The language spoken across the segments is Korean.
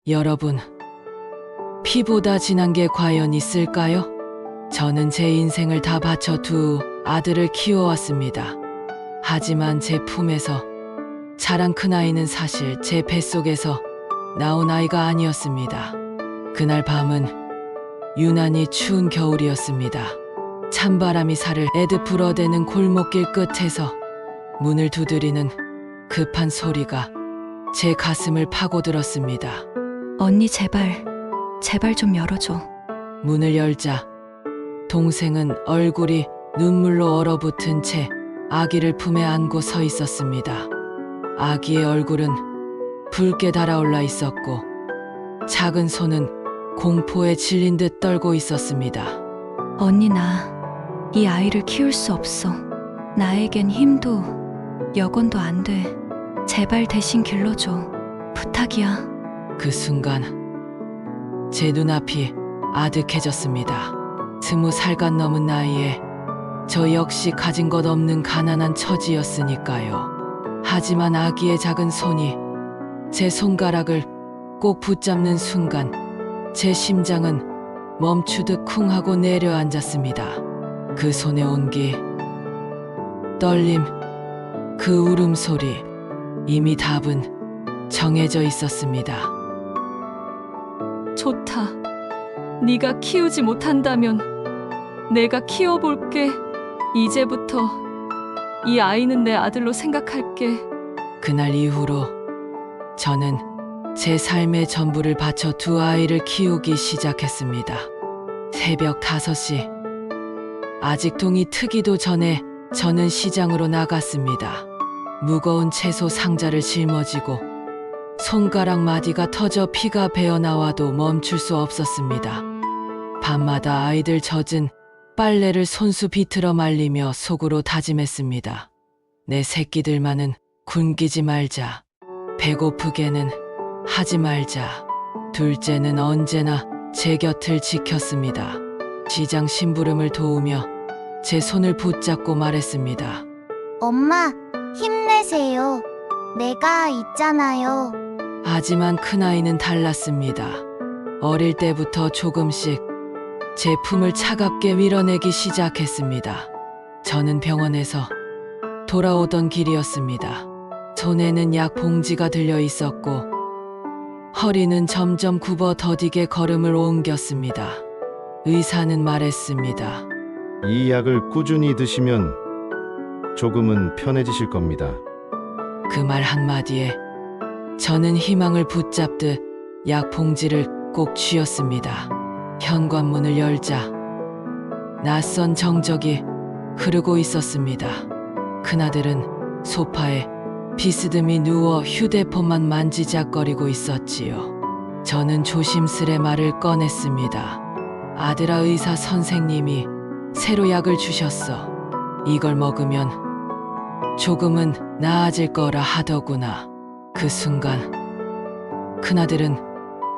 여러분, 피보다 진한 게 과연 있을까요? 저는 제 인생을 다 바쳐 두 아들을 키워왔습니다. 하지만 제 품에서 자란 큰아이는 사실 제 뱃속에서 나온 아이가 아니었습니다. 그날 밤은 유난히 추운 겨울이었습니다. 찬바람이 살을 애듯 불어대는 골목길 끝에서 문을 두드리는 급한 소리가 제 가슴을 파고들었습니다. 언니 제발 좀 열어줘. 문을 열자 동생은 얼굴이 눈물로 얼어붙은 채 아기를 품에 안고 서 있었습니다. 아기의 얼굴은 붉게 달아올라 있었고 작은 손은 공포에 질린 듯 떨고 있었습니다. 언니 나 이 아이를 키울 수 없어. 나에겐 힘도 여건도 안 돼. 제발 대신 길러줘. 부탁이야. 그 순간 제 눈앞이 아득해졌습니다. 20살간 넘은 나이에 저 역시 가진 것 없는 가난한 처지였으니까요. 하지만 아기의 작은 손이 제 손가락을 꼭 붙잡는 순간 제 심장은 멈추듯 쿵 하고 내려앉았습니다. 그 손의 온기, 떨림, 그 울음소리, 이미 답은 정해져 있었습니다. 좋다. 네가 키우지 못한다면 내가 키워볼게. 이제부터 이 아이는 내 아들로 생각할게. 그날 이후로 저는 제 삶의 전부를 바쳐 두 아이를 키우기 시작했습니다. 새벽 5시, 아직 동이 트기도 전에 저는 시장으로 나갔습니다. 무거운 채소 상자를 짊어지고 손가락 마디가 터져 피가 배어나와도 멈출 수 없었습니다. 밤마다 아이들 젖은 빨래를 손수 비틀어 말리며 속으로 다짐했습니다. 내 새끼들만은 굶기지 말자. 배고프게는 하지 말자. 둘째는 언제나 제 곁을 지켰습니다. 시장 심부름을 도우며 제 손을 붙잡고 말했습니다. 엄마, 힘내세요. 내가 있잖아요. 하지만 큰아이는 달랐습니다. 어릴 때부터 조금씩 제 품을 차갑게 밀어내기 시작했습니다. 저는 병원에서 돌아오던 길이었습니다. 손에는 약 봉지가 들려 있었고 허리는 점점 굽어 더디게 걸음을 옮겼습니다. 의사는 말했습니다. 이 약을 꾸준히 드시면 조금은 편해지실 겁니다. 그 말 한마디에 저는 희망을 붙잡듯 약 봉지를 꼭 쥐었습니다. 현관문을 열자 낯선 정적이 흐르고 있었습니다. 큰아들은 소파에 비스듬히 누워 휴대폰만 만지작거리고 있었지요. 저는 조심스레 말을 꺼냈습니다. 아들아, 의사 선생님이 새로 약을 주셨어. 이걸 먹으면 조금은 나아질 거라 하더구나. 그 순간 큰아들은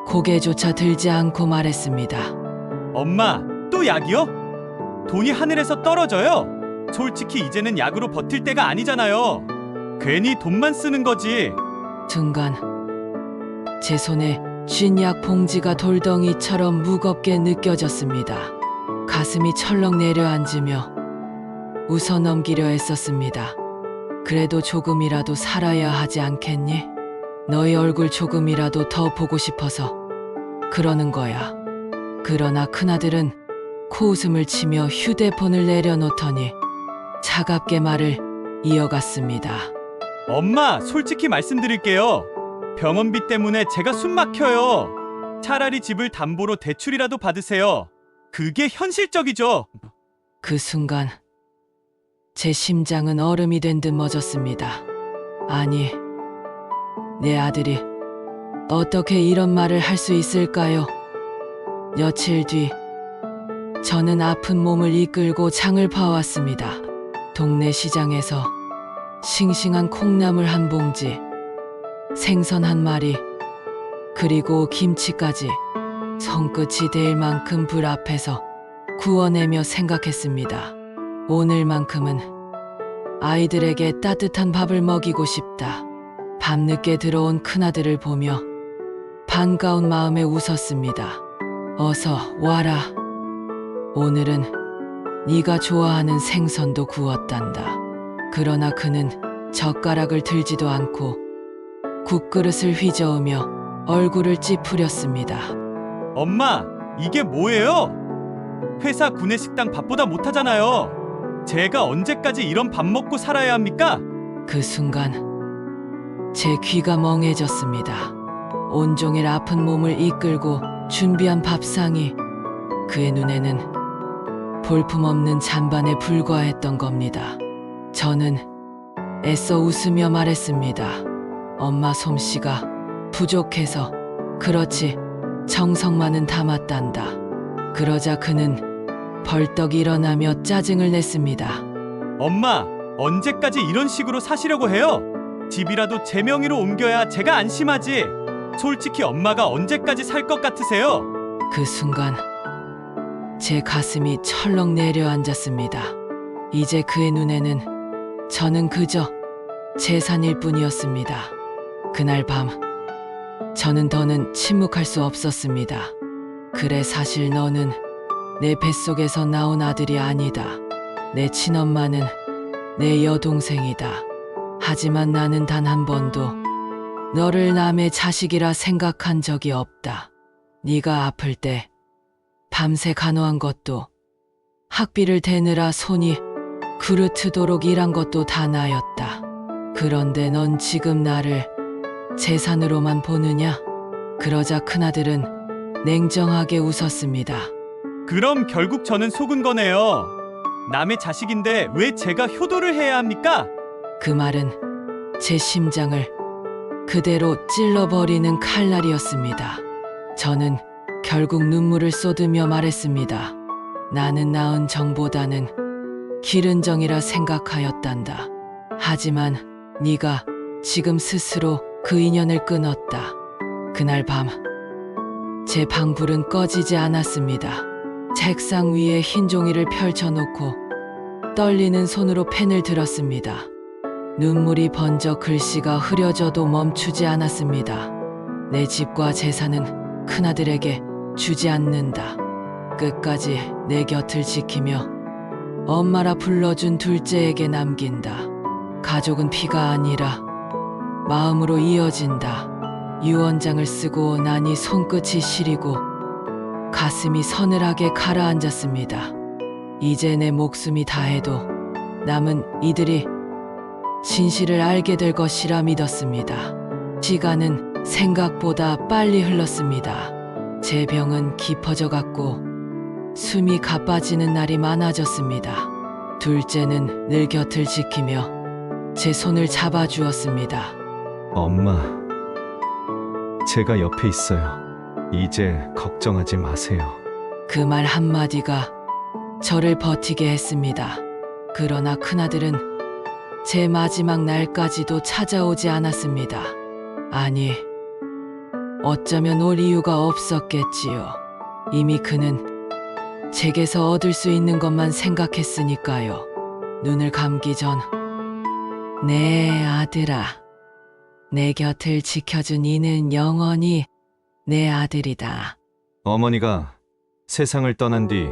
고개조차 들지 않고 말했습니다. 엄마, 또 약이요? 돈이 하늘에서 떨어져요? 솔직히 이제는 약으로 버틸 때가 아니잖아요. 괜히 돈만 쓰는 거지. 순간 제 손에 쥔 약 봉지가 돌덩이처럼 무겁게 느껴졌습니다. 가슴이 철렁 내려앉으며 웃어넘기려 했었습니다. 그래도 조금이라도 살아야 하지 않겠니? 너희 얼굴 조금이라도 더 보고 싶어서 그러는 거야. 그러나 큰아들은 코웃음을 치며 휴대폰을 내려놓더니 차갑게 말을 이어갔습니다. 엄마, 솔직히 말씀드릴게요. 병원비 때문에 제가 숨 막혀요. 차라리 집을 담보로 대출이라도 받으세요. 그게 현실적이죠. 그 순간 제 심장은 얼음이 된 듯 멎었습니다. 아니, 내 아들이 어떻게 이런 말을 할 수 있을까요? 며칠 뒤 저는 아픈 몸을 이끌고 장을 봐왔습니다. 동네 시장에서 싱싱한 콩나물 한 봉지, 생선 한 마리, 그리고 김치까지 손끝이 될 만큼 불 앞에서 구워내며 생각했습니다. 오늘만큼은 아이들에게 따뜻한 밥을 먹이고 싶다. 밤늦게 들어온 큰아들을 보며 반가운 마음에 웃었습니다. 어서 와라. 오늘은 네가 좋아하는 생선도 구웠단다. 그러나 그는 젓가락을 들지도 않고 국그릇을 휘저으며 얼굴을 찌푸렸습니다. 엄마, 이게 뭐예요? 회사 구내식당 밥보다 못하잖아요. 제가 언제까지 이런 밥 먹고 살아야 합니까? 그 순간 제 귀가 멍해졌습니다. 온종일 아픈 몸을 이끌고 준비한 밥상이 그의 눈에는 볼품없는 잔반에 불과했던 겁니다. 저는 애써 웃으며 말했습니다. 엄마 솜씨가 부족해서 그렇지 정성만은 담았단다. 그러자 그는 벌떡 일어나며 짜증을 냈습니다. 엄마, 언제까지 이런 식으로 사시려고 해요? 집이라도 제 명의로 옮겨야 제가 안심하지. 솔직히 엄마가 언제까지 살 것 같으세요? 그 순간 제 가슴이 철렁 내려앉았습니다. 이제 그의 눈에는 저는 그저 재산일 뿐이었습니다. 그날 밤 저는 더는 침묵할 수 없었습니다. 그래, 사실 너는 내 뱃속에서 나온 아들이 아니다. 내 친엄마는 내 여동생이다. 하지만 나는 단 한 번도 너를 남의 자식이라 생각한 적이 없다. 네가 아플 때 밤새 간호한 것도, 학비를 대느라 손이 그르트도록 일한 것도 다 나였다. 그런데 넌 지금 나를 재산으로만 보느냐? 그러자 큰아들은 냉정하게 웃었습니다. 그럼 결국 저는 속은 거네요. 남의 자식인데 왜 제가 효도를 해야 합니까? 그 말은 제 심장을 그대로 찔러버리는 칼날이었습니다. 저는 결국 눈물을 쏟으며 말했습니다. 나는 낳은 정보다는 기른 정이라 생각하였단다. 하지만 네가 지금 스스로 그 인연을 끊었다. 그날 밤 제 방불은 꺼지지 않았습니다. 책상 위에 흰 종이를 펼쳐놓고 떨리는 손으로 펜을 들었습니다. 눈물이 번져 글씨가 흐려져도 멈추지 않았습니다. 내 집과 재산은 큰아들에게 주지 않는다. 끝까지 내 곁을 지키며 엄마라 불러준 둘째에게 남긴다. 가족은 피가 아니라 마음으로 이어진다. 유언장을 쓰고 나니 손끝이 시리고 가슴이 서늘하게 가라앉았습니다. 이제 내 목숨이 다해도 남은 이들이 진실을 알게 될 것이라 믿었습니다. 시간은 생각보다 빨리 흘렀습니다. 제 병은 깊어져 갔고 숨이 가빠지는 날이 많아졌습니다. 둘째는 늘 곁을 지키며 제 손을 잡아주었습니다. 엄마, 제가 옆에 있어요. 이제 걱정하지 마세요. 그 말 한마디가 저를 버티게 했습니다. 그러나 큰아들은 제 마지막 날까지도 찾아오지 않았습니다. 아니, 어쩌면 올 이유가 없었겠지요. 이미 그는 제게서 얻을 수 있는 것만 생각했으니까요. 눈을 감기 전, 내 아들아, 내 곁을 지켜준 이는 영원히 내 아들이다. 어머니가 세상을 떠난 뒤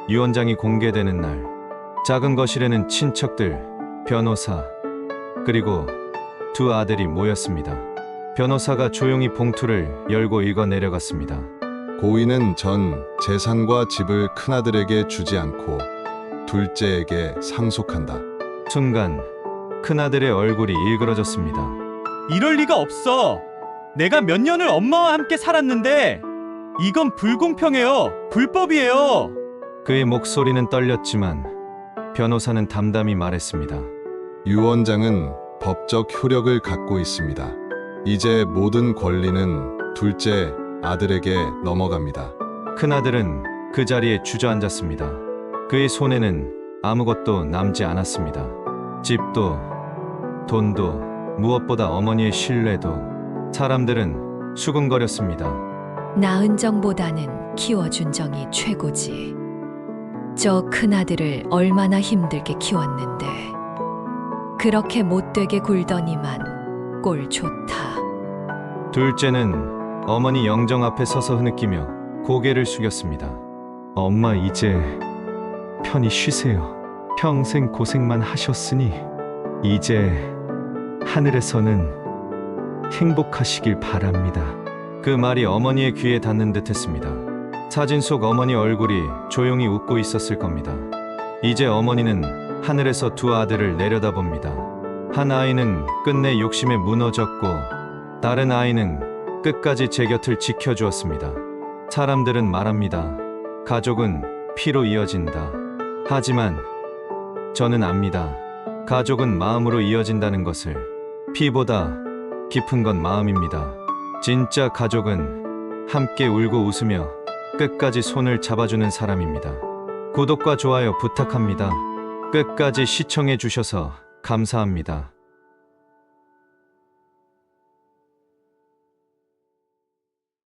유언장이 공개되는 날, 작은 거실에는 친척들, 변호사, 그리고 두 아들이 모였습니다. 변호사가 조용히 봉투를 열고 읽어 내려갔습니다. 고인은 전 재산과 집을 큰아들에게 주지 않고 둘째에게 상속한다. 순간 큰아들의 얼굴이 일그러졌습니다. 이럴 리가 없어. 내가 몇 년을 엄마와 함께 살았는데 이건 불공평해요. 불법이에요. 그의 목소리는 떨렸지만 변호사는 담담히 말했습니다. 유언장은 법적 효력을 갖고 있습니다. 이제 모든 권리는 둘째 아들에게 넘어갑니다. 큰아들은 그 자리에 주저앉았습니다. 그의 손에는 아무것도 남지 않았습니다. 집도, 돈도, 무엇보다 어머니의 신뢰도. 사람들은 수근거렸습니다. 낳은 정보다는 키워준 정이 최고지. 저 큰아들을 얼마나 힘들게 키웠는데 그렇게 못되게 굴더니만 꼴 좋다. 둘째는 어머니 영정 앞에 서서 흐느끼며 고개를 숙였습니다. 엄마 이제 편히 쉬세요. 평생 고생만 하셨으니 이제 하늘에서는 행복하시길 바랍니다. 그 말이 어머니의 귀에 닿는 듯 했습니다. 사진 속 어머니 얼굴이 조용히 웃고 있었을 겁니다. 이제 어머니는 하늘에서 두 아들을 내려다봅니다. 한 아이는 끝내 욕심에 무너졌고 다른 아이는 끝까지 제 곁을 지켜주었습니다. 사람들은 말합니다. 가족은 피로 이어진다. 하지만 저는 압니다. 가족은 마음으로 이어진다는 것을. 피보다 깊은 건 마음입니다. 진짜 가족은 함께 울고 웃으며 끝까지 손을 잡아주는 사람입니다. 구독과 좋아요 부탁합니다. 끝까지 시청해 주셔서 감사합니다.